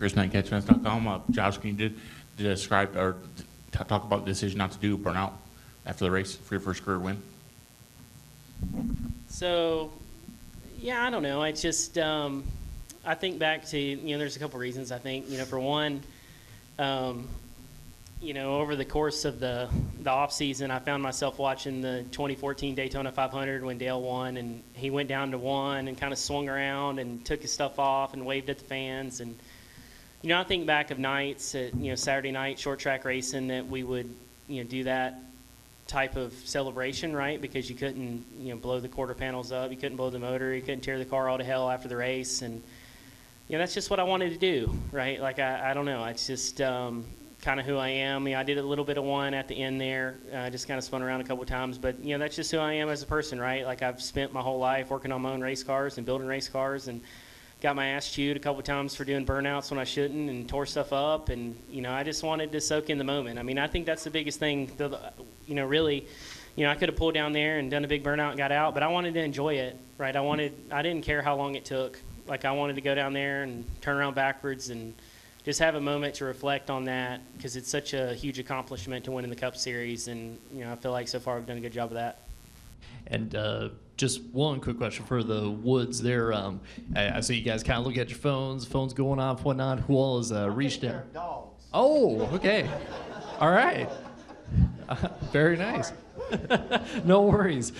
Chris Knight, CatchFans.com. Josh, can you describe or talk about the decision not to do Burnout after the race for your first career win? So, yeah, I don't know. It's just I think back to, there's a couple reasons. I think, for one, over the course of the off season, I found myself watching the 2014 Daytona 500 when Dale won, and he went down to one and kind of swung around and took his stuff off and waved at the fans. And I think back of nights at Saturday night short track racing that we would do that type of celebration, right? Because you couldn't blow the quarter panels up, you couldn't blow the motor, you couldn't tear the car all to hell after the race, and that's just what I wanted to do, right? Like I don't know, it's just kind of who I am. I did a little bit of one at the end there, just kind of spun around a couple of times, but that's just who I am as a person, right? Like I've spent my whole life working on my own race cars and building race cars, and got my ass chewed a couple of times for doing burnouts when I shouldn't, and tore stuff up, and I just wanted to soak in the moment. I mean, I think that's the biggest thing. Really, I could have pulled down there and done a big burnout and got out, but I wanted to enjoy it, right? I didn't care how long it took. Like I wanted to go down there and turn around backwards and just have a moment to reflect on that, because it's such a huge accomplishment to win in the Cup Series, and I feel like so far we've done a good job of that. And just one quick question for the Woods there. I see you guys kind of look at your phones going off, whatnot. Who all has reached out? Dogs. Oh, okay. All right. Very nice. No worries.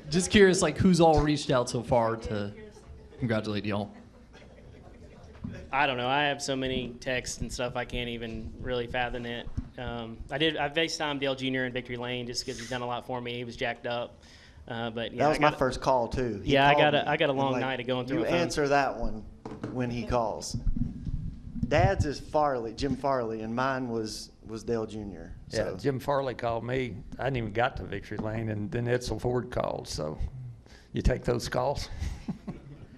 Just curious, like, who's all reached out so far to congratulate y'all? I don't know. I have so many texts and stuff I can't even really fathom it. I FaceTimed Dale Jr. in Victory Lane just because he's done a lot for me. He was jacked up. But yeah, that was my first call too. I got a long night of going through. You answer that one when he calls. Dad's is Jim Farley, and mine was Dale Jr. So. Yeah, Jim Farley called me. I hadn't even got to Victory Lane, and then Edsel Ford called. So, you take those calls.